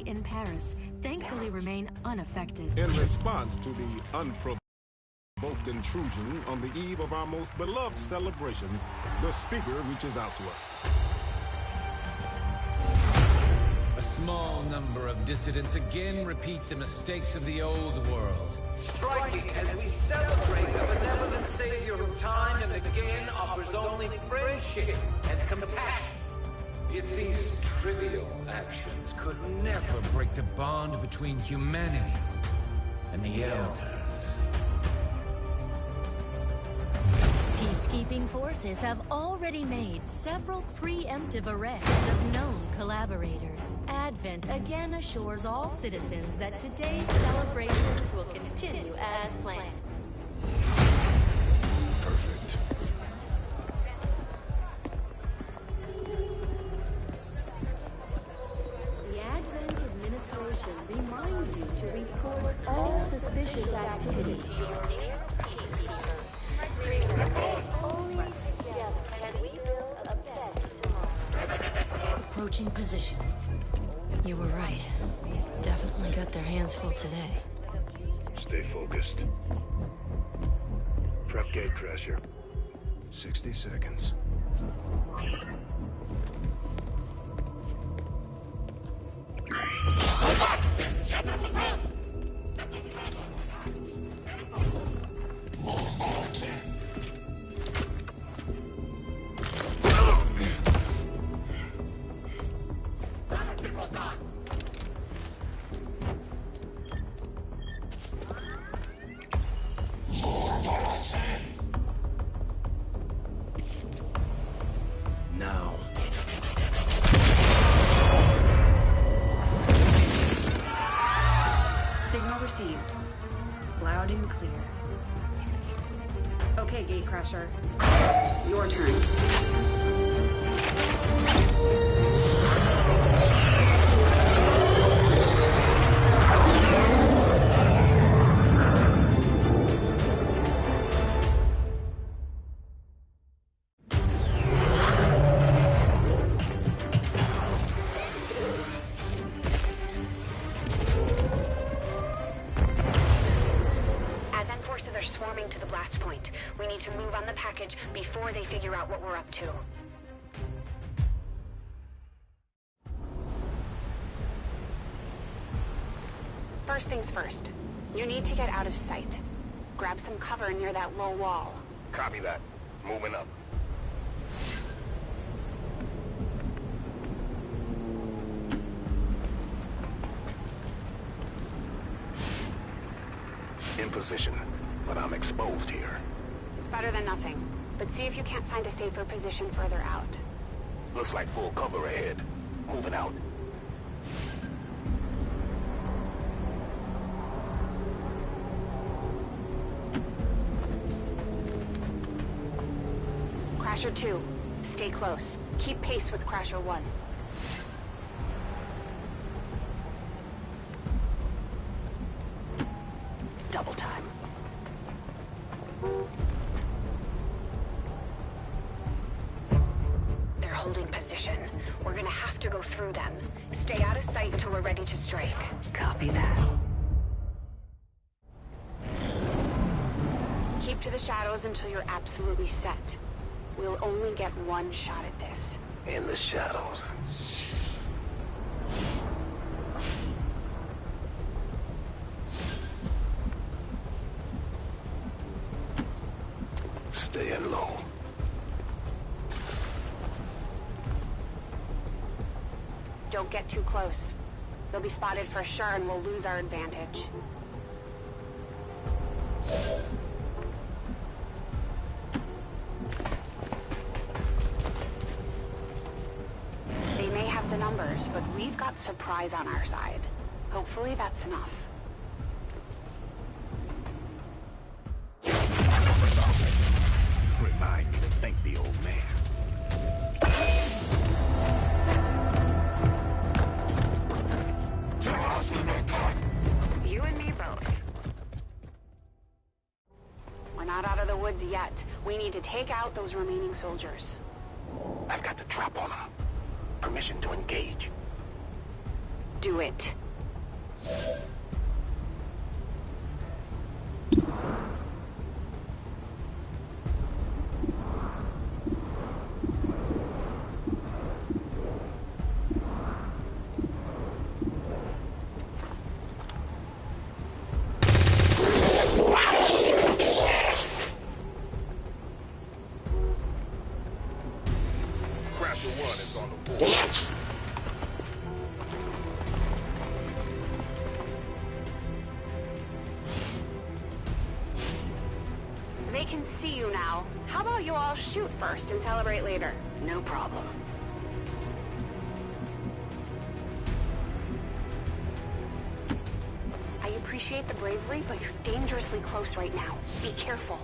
in Paris thankfully remain unaffected. In response to the unprovoked intrusion on the eve of our most beloved celebration, the speaker reaches out to us. A small number of dissidents again repeat the mistakes of the old world. Striking as we celebrate the benevolent savior who time and again offers only friendship and compassion. Yet these trivial actions could never break the bond between humanity and the Elders. Peacekeeping forces have already made several preemptive arrests of known collaborators. Advent again assures all citizens that today's celebrations will continue as planned. Perfect. The Advent administration reminds you to report all suspicious activity to your nearest peacekeeper. Only together can we build a better tomorrow. Approaching position. You were right. They've definitely got their hands full today. Stay focused. Prep gatecrasher. 60 seconds. Now. Signal received. Loud and clear. Okay, Gatecrasher. Your turn. To the blast point. We need to move on the package before they figure out what we're up to. First things first. You need to get out of sight. Grab some cover near that low wall. Copy that. Moving up. In position. But I'm exposed here. It's better than nothing. But see if you can't find a safer position further out. Looks like full cover ahead. Moving out. Crasher 2, stay close. Keep pace with Crasher 1. Double time. They're holding position. We're gonna have to go through them. Stay out of sight until we're ready to strike. Copy that. Keep to the shadows until you're absolutely set. We'll only get one shot at this. In the shadows. Staying low. Don't get too close. They'll be spotted for sure and we'll lose our advantage. They may have the numbers, but we've got surprise on our side. Hopefully that's enough. Remind me to thank the old man. You and me both. We're not out of the woods yet. We need to take out those remaining soldiers. I've got the trap on them. Permission to engage. Do it. They can see you now. How about you all shoot first and celebrate later? No problem. I appreciate the bravery, but you're dangerously close right now. Be careful.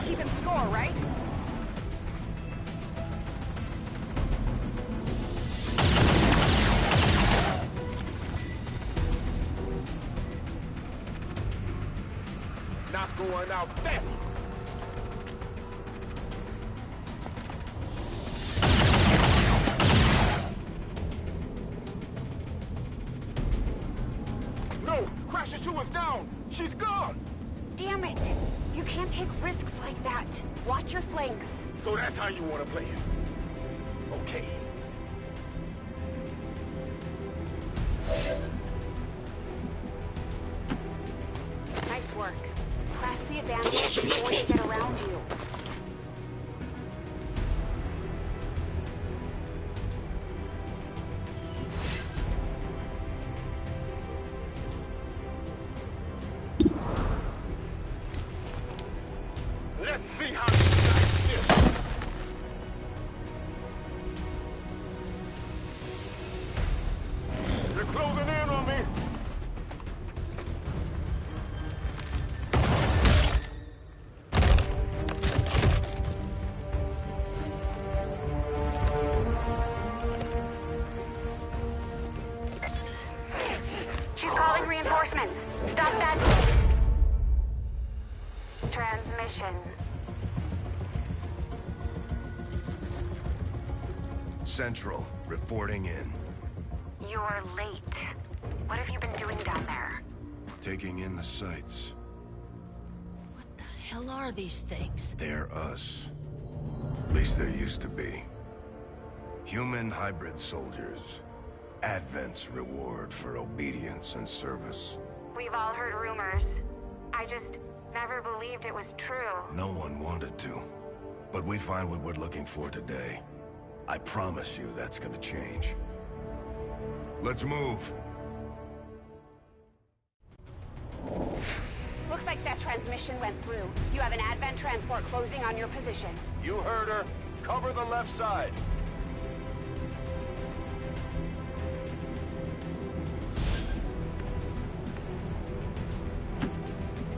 Keeping score, right? Not going out there. No! Crasher 2 is down! She's gone! Damn it! You can't take risks like that. Watch your flanks. So that's how you want to play it? Okay. Nice work. Press the advantage before they get around you. Let's see how you like this. They're closing in on me. She's calling reinforcements. Stop that transmission. Central, reporting in. You're late. What have you been doing down there? Taking in the sights. What the hell are these things? They're us. At least there used to be. Human hybrid soldiers. Advent's reward for obedience and service. We've all heard rumors. I just never believed it was true. No one wanted to. But we find what we're looking for today. I promise you that's gonna change. Let's move. Looks like that transmission went through. You have an Advent transport closing on your position. You heard her. Cover the left side.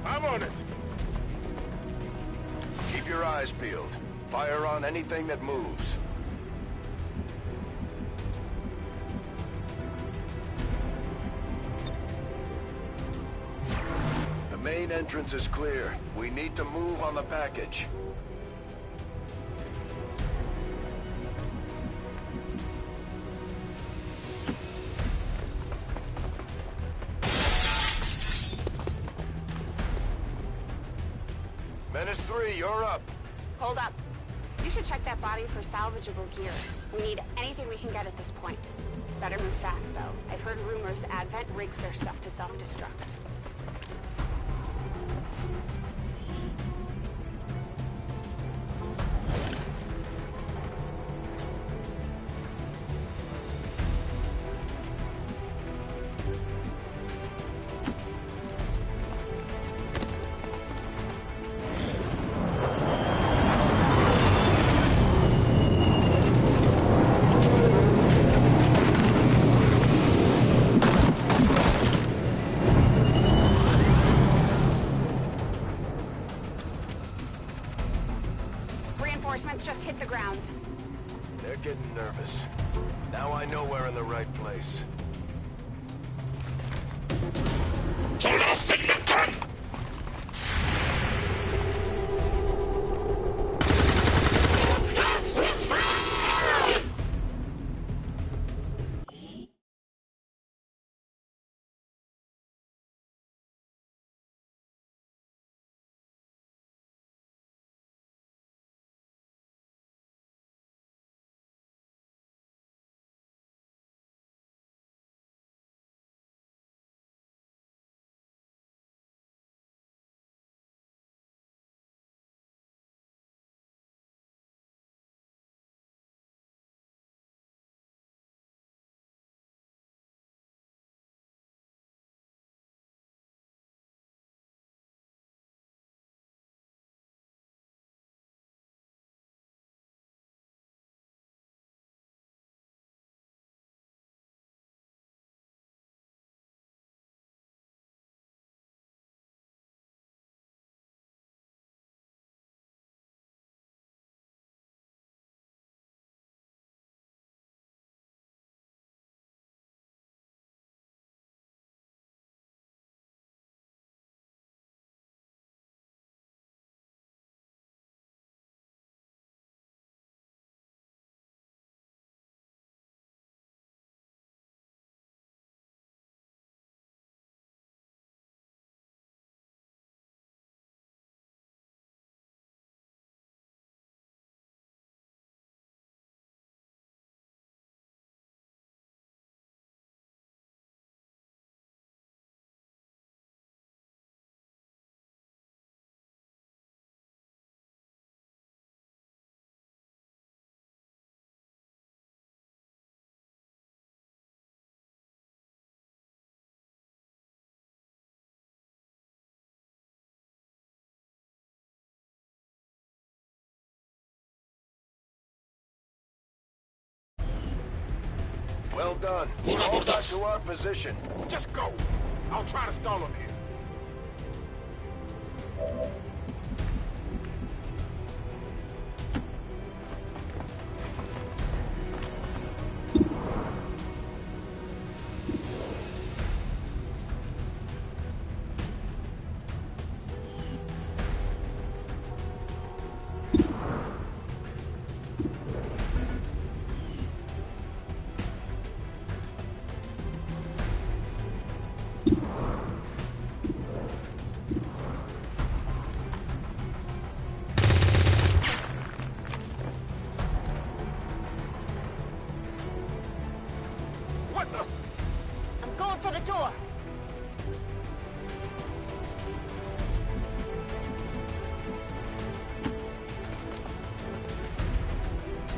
I'm on it. Keep your eyes peeled. Fire on anything that moves. The main entrance is clear. We need to move on the package. Menace 3, you're up. Hold up. You should check that body for salvageable gear. We need anything we can get at this point. Better move fast, though. I've heard rumors Advent rigs their stuff to self-destruct. around. They're getting nervous. Now I know we're in the right place. Well done. All back to our position. Just go. I'll try to stall him here. I'm going for the door.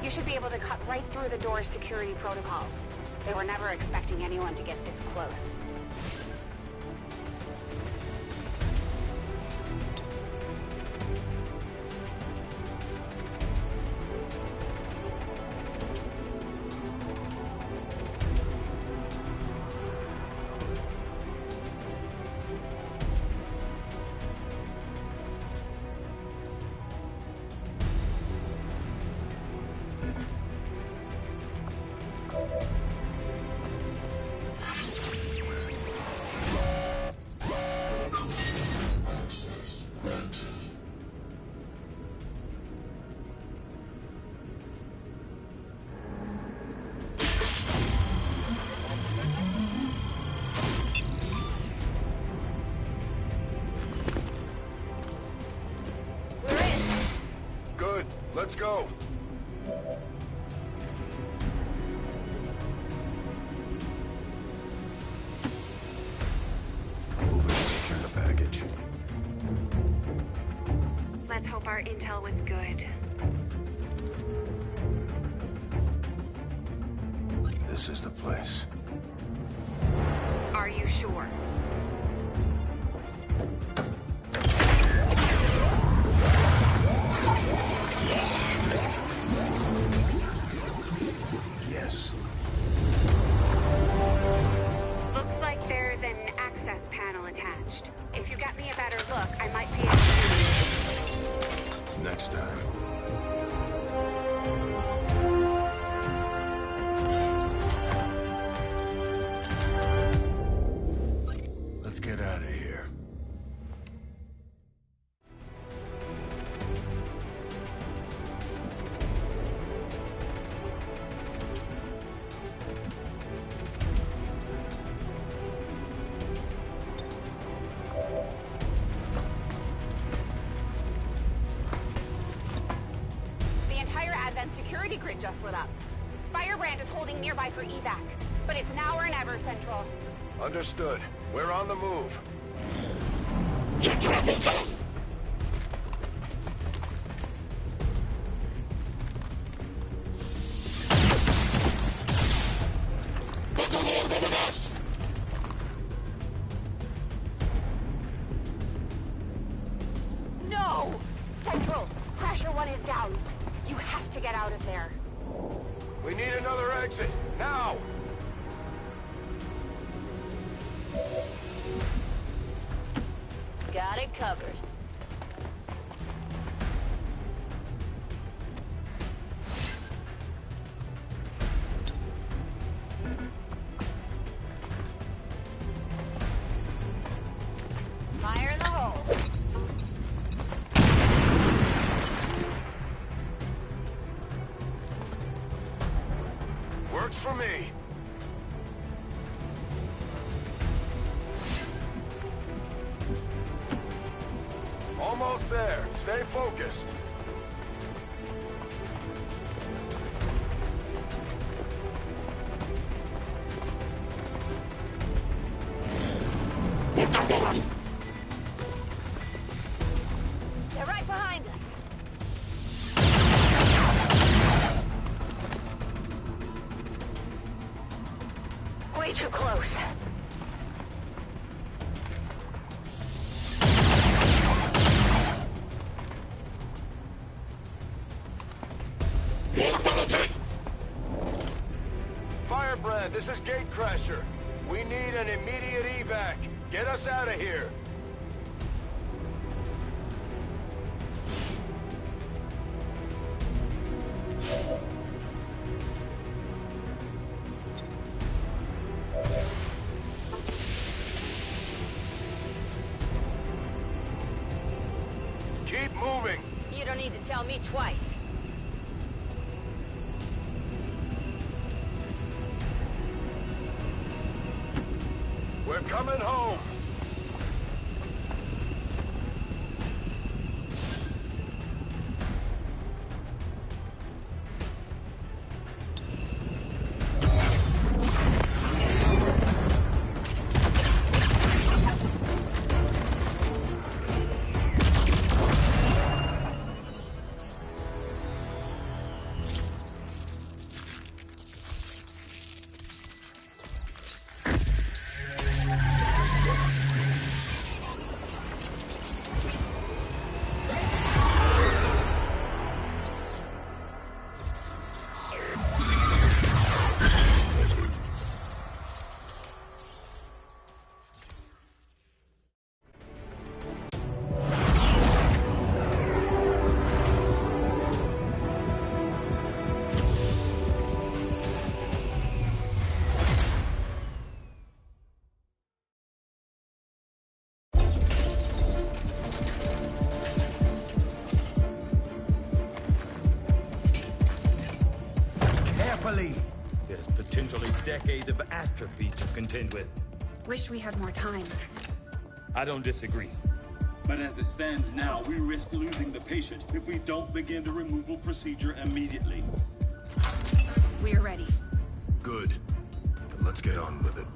You should be able to cut right through the door's security protocols. They were never expecting anyone to get this close. Let's go. Move it and secure the package. Let's hope our intel was good. This is the place. Are you sure? Yes. Looks like there's an access panel attached. If you got me a better look, I might be able to... Next time. grid just lit up. Firebrand is holding nearby for evac, but it's now or never, Central. Understood. We're on the move. Get travel time! What's on the one from the nest? No! Central, Crasher 1 is down. You have to get out of there. We need another exit, now! Got it covered. Fire in the hole. Works for me. Almost there. Stay focused. They're right behind us. Way too close. Firebrand, this is Gatecrasher. We need an immediate evac. Get us out of here. Keep moving. You don't need to tell me twice. We're coming home. There's potentially decades of atrophy to contend with. Wish we had more time. I don't disagree. But as it stands now, we risk losing the patient if we don't begin the removal procedure immediately. We're ready. Good. Then let's get on with it.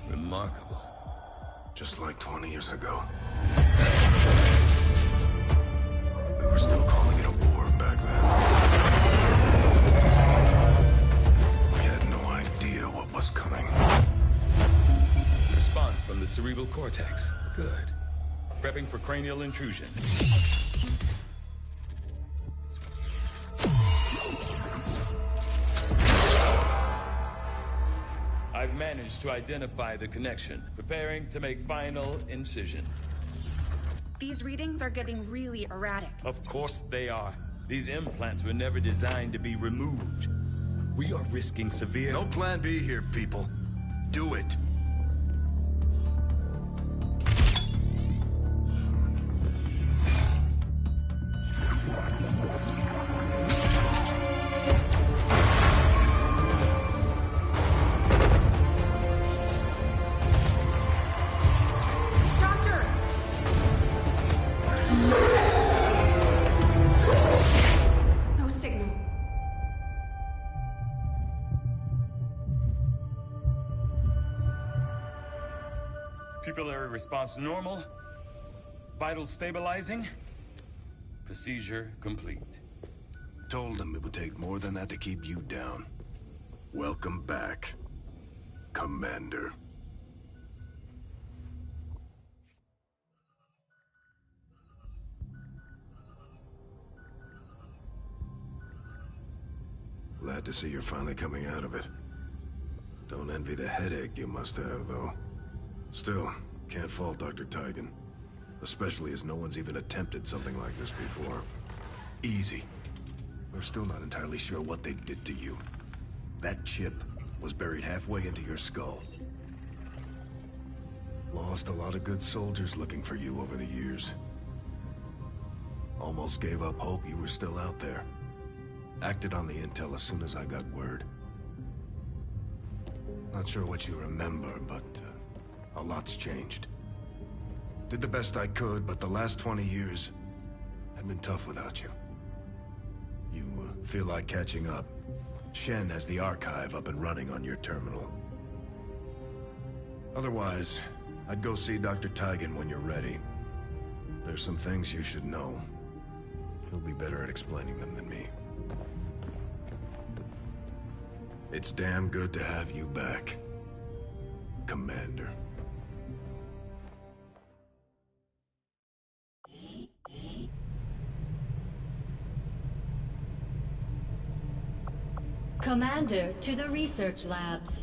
Remarkable. Just like 20 years ago. We were still calling it a war back then. We had no idea what was coming. Response from the cerebral cortex. Good. Prepping for cranial intrusion. I've managed to identify the connection. Preparing to make final incision. These readings are getting really erratic. Of course they are. These implants were never designed to be removed. We are risking severe... No plan B here, people. Do it. Pupillary response normal. Vital stabilizing. Procedure complete. Told him it would take more than that to keep you down. Welcome back, Commander. Glad to see you're finally coming out of it. Don't envy the headache you must have, though. Still, can't fault Dr. Tigan. Especially as no one's even attempted something like this before. Easy. We're still not entirely sure what they did to you. That chip was buried halfway into your skull. Lost a lot of good soldiers looking for you over the years. Almost gave up hope you were still out there. Acted on the intel as soon as I got word. Not sure what you remember, but a lot's changed. Did the best I could, but the last 20 years have been tough without you. You feel like catching up. Shen has the archive up and running on your terminal. Otherwise, I'd go see Dr. Tigan when you're ready. There's some things you should know. He'll be better at explaining them than me. It's damn good to have you back, Commander. Commander, to the research labs.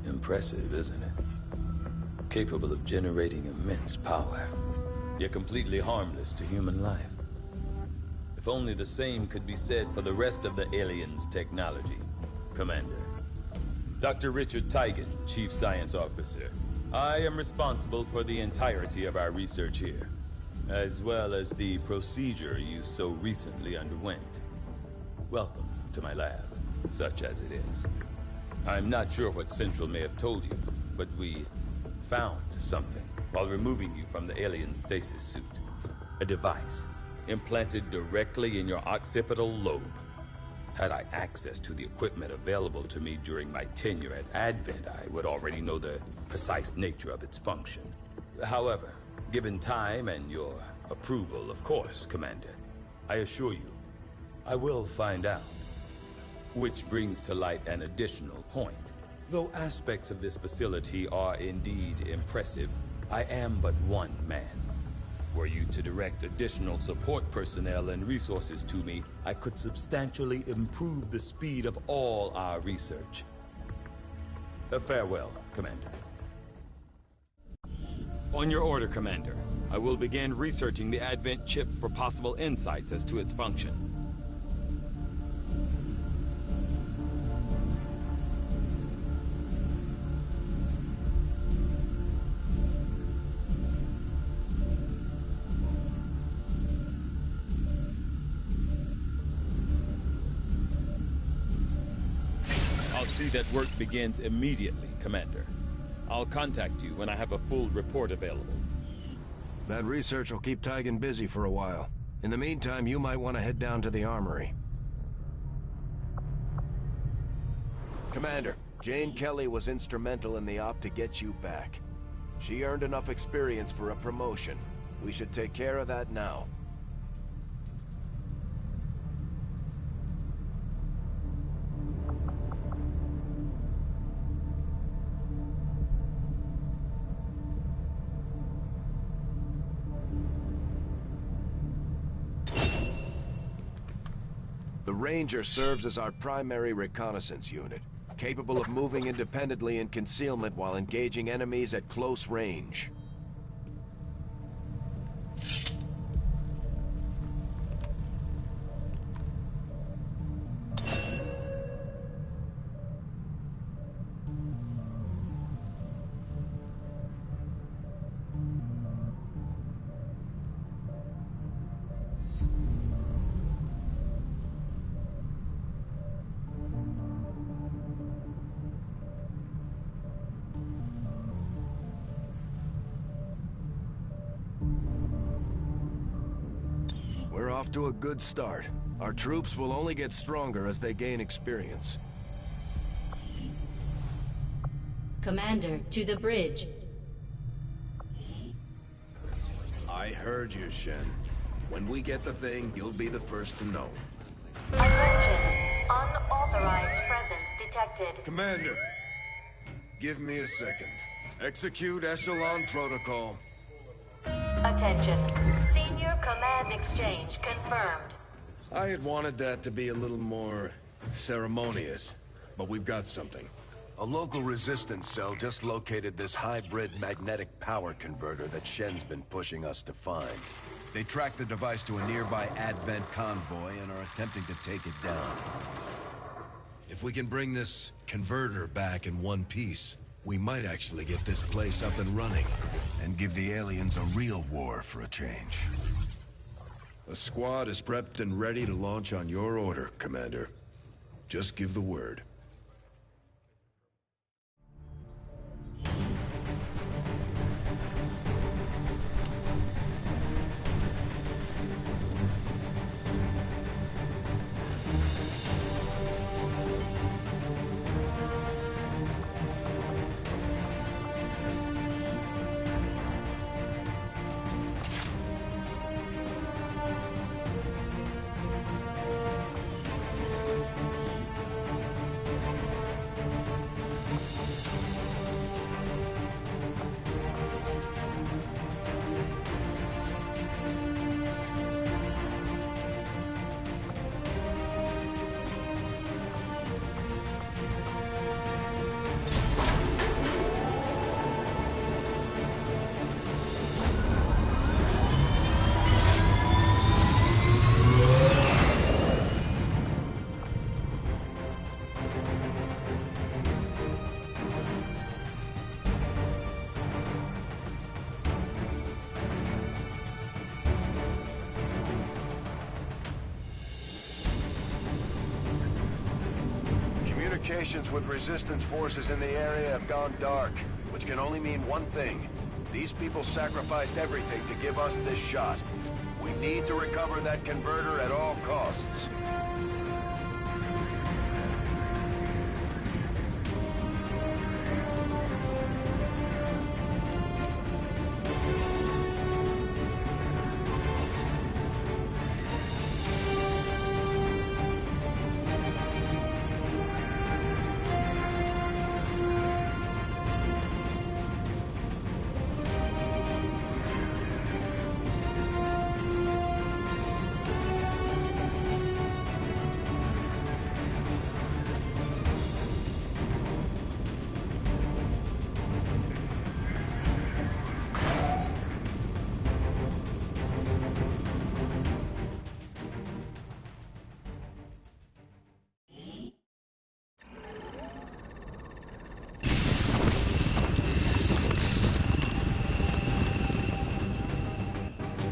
Impressive, isn't it? Capable of generating immense power, yet completely harmless to human life. If only the same could be said for the rest of the aliens' technology, Commander. Dr. Richard Tigan, Chief Science Officer. I am responsible for the entirety of our research here, as well as the procedure you so recently underwent. Welcome to my lab, such as it is. I'm not sure what Central may have told you, but we found something while removing you from the alien stasis suit. A device implanted directly in your occipital lobe. Had I access to the equipment available to me during my tenure at Advent, I would already know the precise nature of its function. However, given time and your approval, of course, Commander, I assure you, I will find out. Which brings to light an additional point. Though aspects of this facility are indeed impressive, I am but one man. Were you to direct additional support personnel and resources to me, I could substantially improve the speed of all our research. Farewell, Commander. On your order, Commander. I will begin researching the Advent chip for possible insights as to its function. That work begins immediately, Commander. I'll contact you when I have a full report available. That research will keep Tigan busy for a while. In the meantime, you might want to head down to the armory. Commander, Jane Kelly was instrumental in the op to get you back. She earned enough experience for a promotion. We should take care of that now. The Ranger serves as our primary reconnaissance unit, capable of moving independently in concealment while engaging enemies at close range. We're off to a good start. Our troops will only get stronger as they gain experience. Commander, to the bridge. I heard you, Shen. When we get the thing, you'll be the first to know. Attention. Unauthorized presence detected. Commander, give me a second. Execute Echelon Protocol. Attention. Senior Command Exchange confirmed. I had wanted that to be a little more ceremonious, but we've got something. A local resistance cell just located this hybrid magnetic power converter that Shen's been pushing us to find. They tracked the device to a nearby Advent convoy and are attempting to take it down. If we can bring this converter back in one piece, we might actually get this place up and running, and give the aliens a real war for a change. The squad is prepped and ready to launch on your order, Commander. Just give the word. Communications with resistance forces in the area have gone dark, which can only mean one thing. These people sacrificed everything to give us this shot. We need to recover that converter at all costs.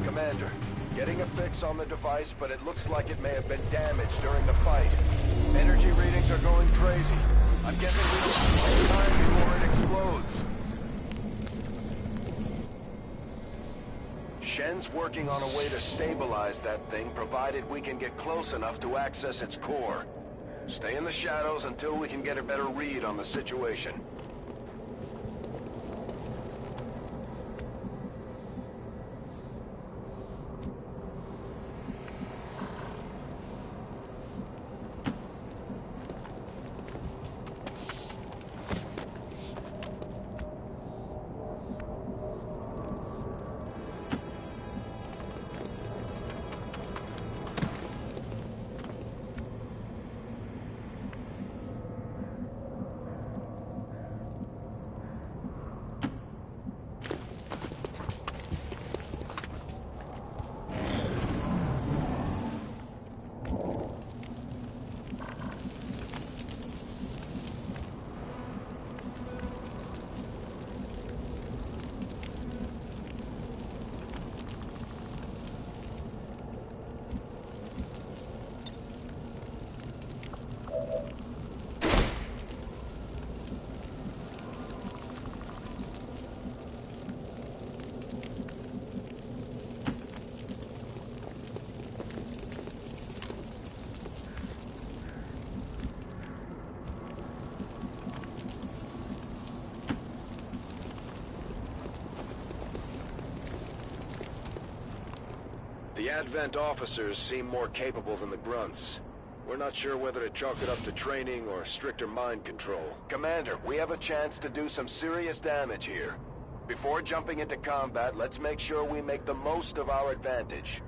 Commander, getting a fix on the device, but it looks like it may have been damaged during the fight. Energy readings are going crazy. I'm guessing we don't have much time before it explodes. Shen's working on a way to stabilize that thing, provided we can get close enough to access its core. Stay in the shadows until we can get a better read on the situation. The Advent officers seem more capable than the grunts. We're not sure whether to chalk it up to training or stricter mind control. Commander, we have a chance to do some serious damage here. Before jumping into combat, let's make sure we make the most of our advantage.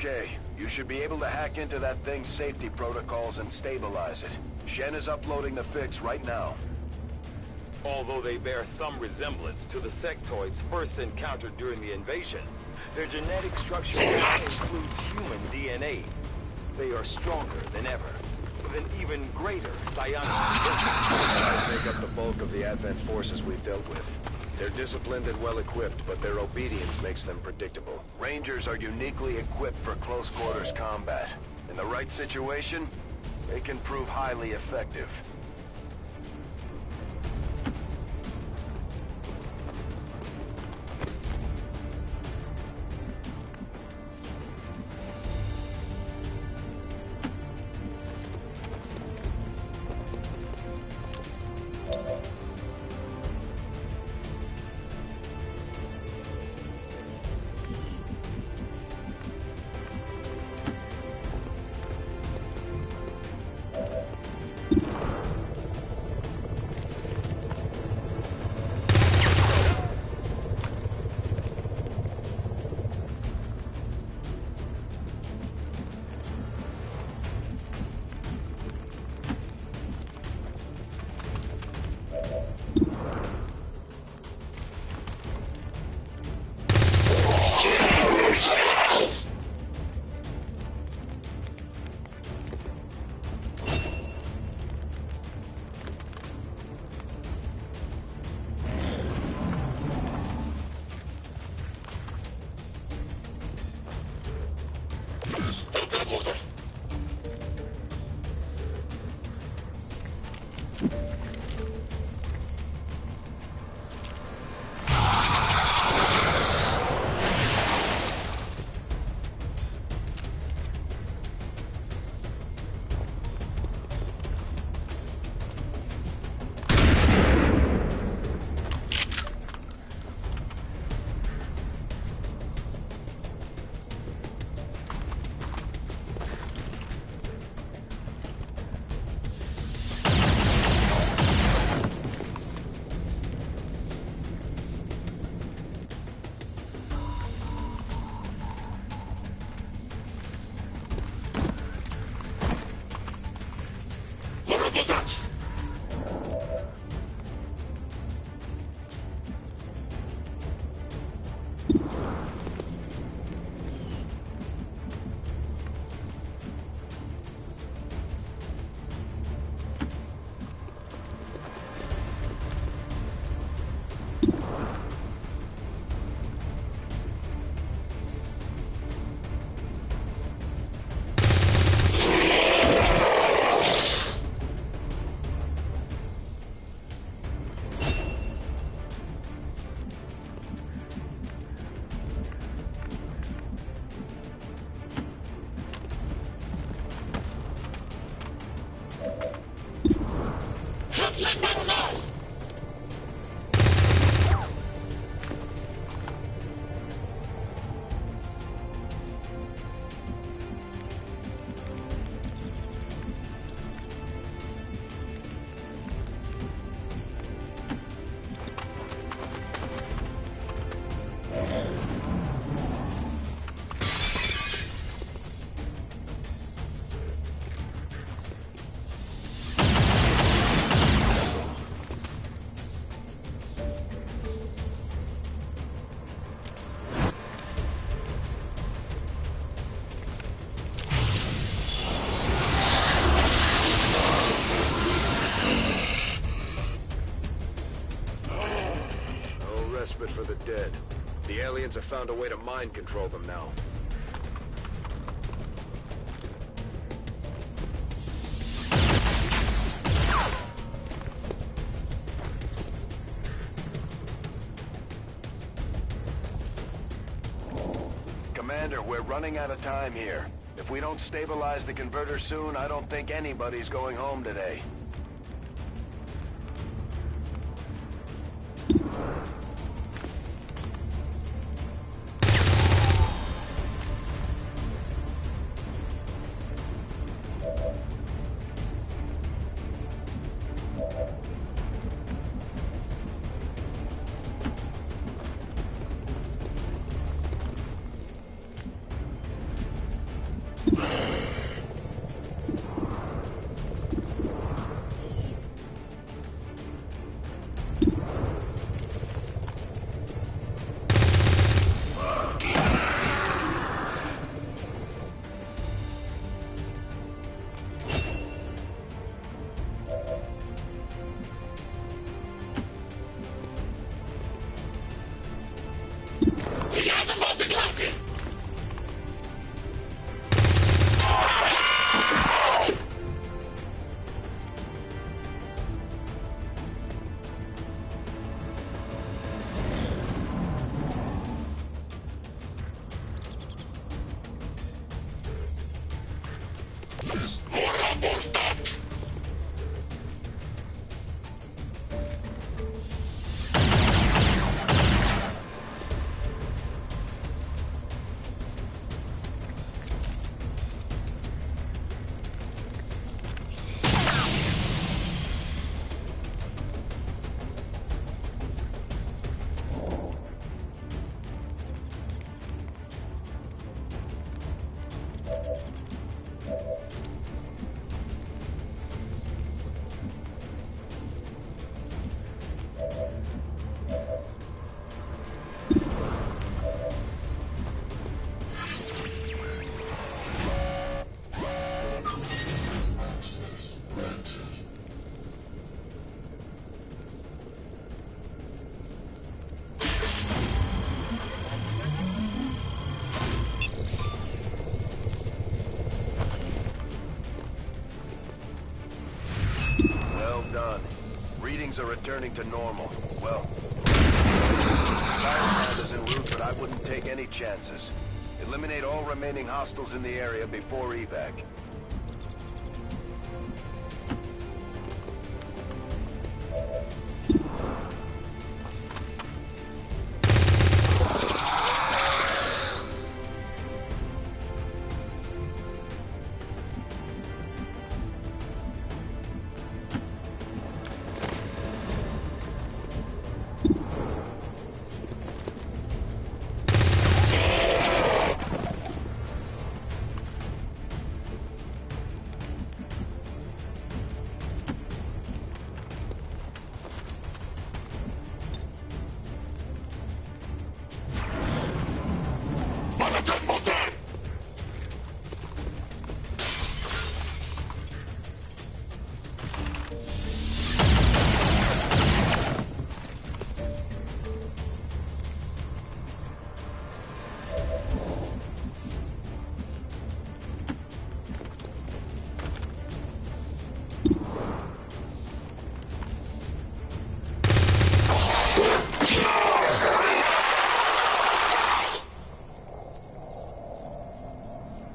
Okay, you should be able to hack into that thing's safety protocols and stabilize it. Shen is uploading the fix right now. Although they bear some resemblance to the sectoids first encountered during the invasion, their genetic structure includes human DNA. They are stronger than ever, with an even greater psionic resistance. Make up the bulk of the Advent forces we've dealt with. They're disciplined and well-equipped, but their obedience makes them predictable. Rangers are uniquely equipped for close-quarters combat. In the right situation, they can prove highly effective. ahead. The aliens have found a way to mind control them now. Commander, we're running out of time here. If we don't stabilize the converter soon, I don't think anybody's going home today. Done. Readings are returning to normal. Well, Firebrand is en route, but I wouldn't take any chances. Eliminate all remaining hostiles in the area before evac.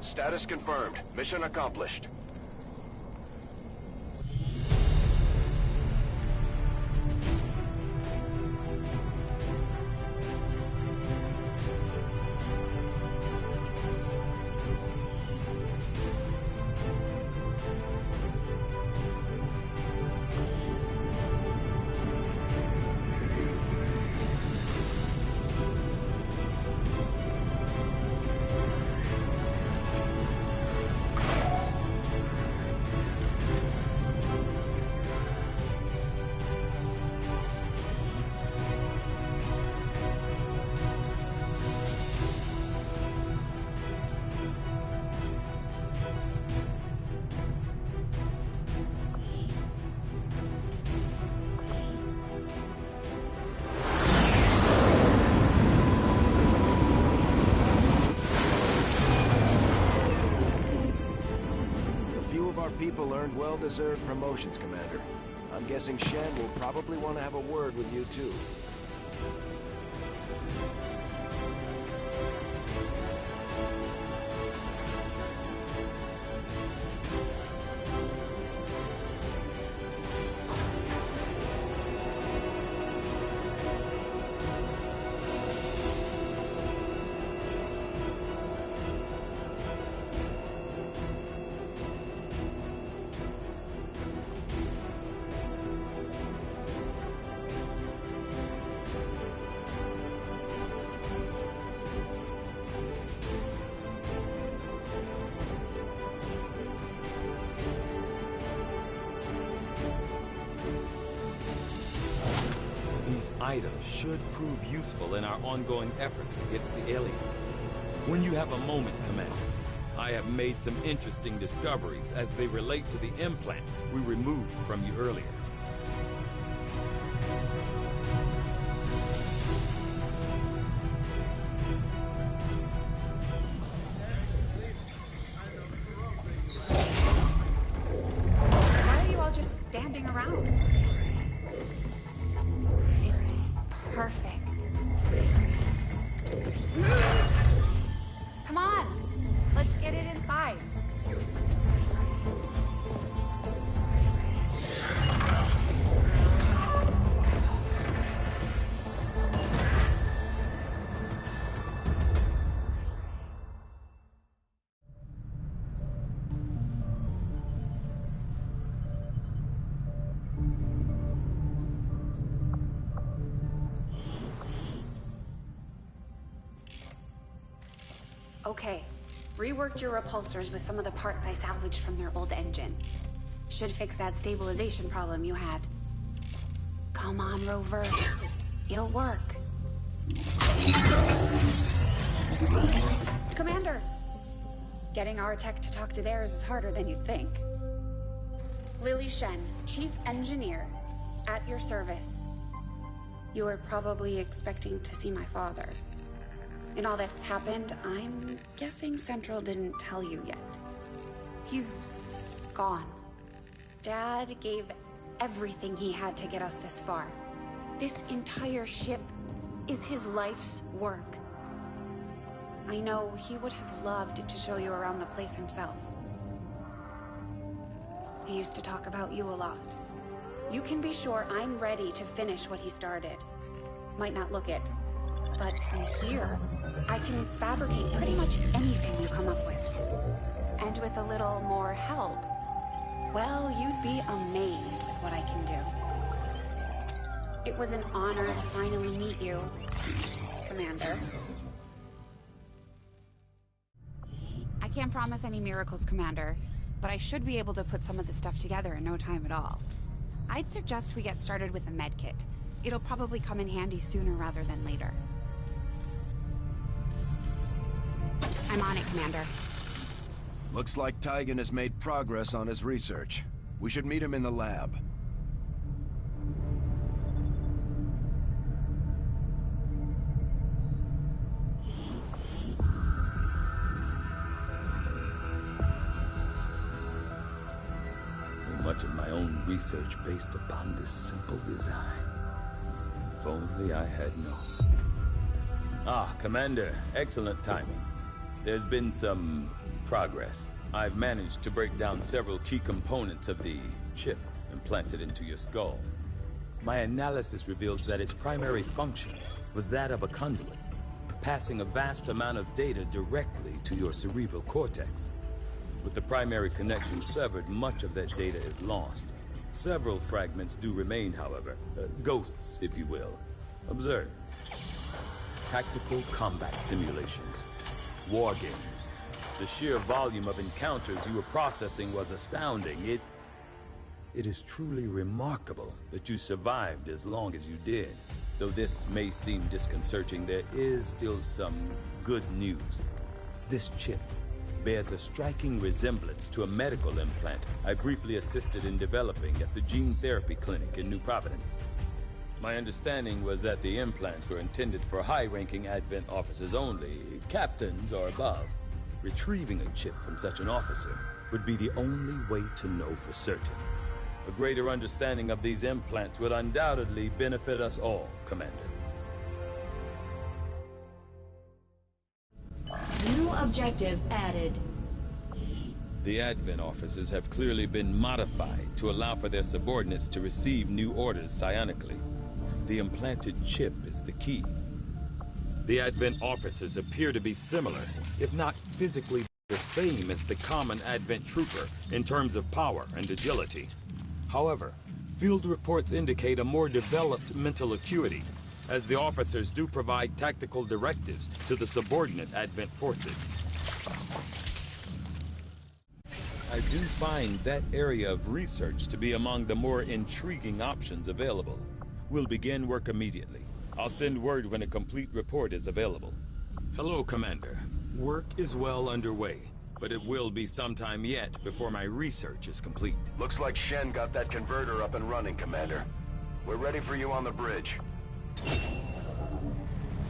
Status confirmed. Mission accomplished. people earned well-deserved promotions, Commander. I'm guessing Shen will probably want to have a word with you, too. Items should prove useful in our ongoing efforts against the aliens. When you have a moment, Commander, I have made some interesting discoveries as they relate to the implant we removed from you earlier. Why are you all just standing around? Perfect. Come on, let's get it inside. Okay, reworked your repulsors with some of the parts I salvaged from their old engine. Should fix that stabilization problem you had. Come on, Rover. It'll work. Commander! Getting our tech to talk to theirs is harder than you'd think. Lily Shen, Chief Engineer, at your service. You were probably expecting to see my father. In all that's happened, I'm guessing Central didn't tell you yet. He's gone. Dad gave everything he had to get us this far. This entire ship is his life's work. I know he would have loved to show you around the place himself. He used to talk about you a lot. You can be sure I'm ready to finish what he started. Might not look it, but from here, I can fabricate pretty much anything you come up with. And with a little more help, well, you'd be amazed with what I can do. It was an honor to finally meet you, Commander. I can't promise any miracles, Commander, but I should be able to put some of this stuff together in no time at all. I'd suggest we get started with a medkit. It'll probably come in handy sooner rather than later. I'm on it, Commander. Looks like Tygan has made progress on his research. We should meet him in the lab. So much of my own research based upon this simple design. If only I had known. Ah, Commander, excellent timing. There's been some progress. I've managed to break down several key components of the chip implanted into your skull. My analysis reveals that its primary function was that of a conduit, passing a vast amount of data directly to your cerebral cortex. With the primary connection severed, much of that data is lost. Several fragments do remain, however. Ghosts, if you will. Observe. Tactical combat simulations. War games. The sheer volume of encounters you were processing was astounding. It is truly remarkable that you survived as long as you did. Though this may seem disconcerting, there is still some good news. This chip bears a striking resemblance to a medical implant I briefly assisted in developing at the gene therapy clinic in New Providence. My understanding was that the implants were intended for high-ranking Advent officers only, captains or above. Retrieving a chip from such an officer would be the only way to know for certain. A greater understanding of these implants would undoubtedly benefit us all, Commander. New objective added. The Advent officers have clearly been modified to allow for their subordinates to receive new orders psionically. The implanted chip is the key. The Advent officers appear to be similar, if not physically the same as the common Advent trooper in terms of power and agility. However, field reports indicate a more developed mental acuity, as the officers do provide tactical directives to the subordinate Advent forces. I do find that area of research to be among the more intriguing options available. We'll begin work immediately. I'll send word when a complete report is available. Hello, Commander. Work is well underway, but it will be some time yet before my research is complete. Looks like Shen got that converter up and running, Commander. We're ready for you on the bridge.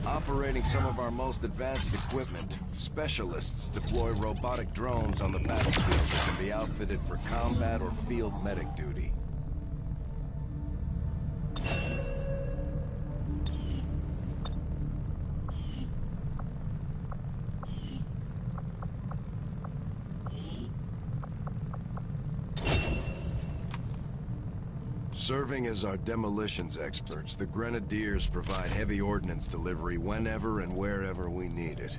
Operating some of our most advanced equipment, specialists deploy robotic drones on the battlefield that can be outfitted for combat or field medic duty. Serving as our demolitions experts, the Grenadiers provide heavy ordnance delivery whenever and wherever we need it.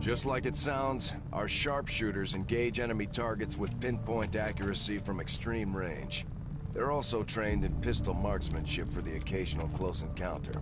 Just like it sounds, our sharpshooters engage enemy targets with pinpoint accuracy from extreme range. They're also trained in pistol marksmanship for the occasional close encounter.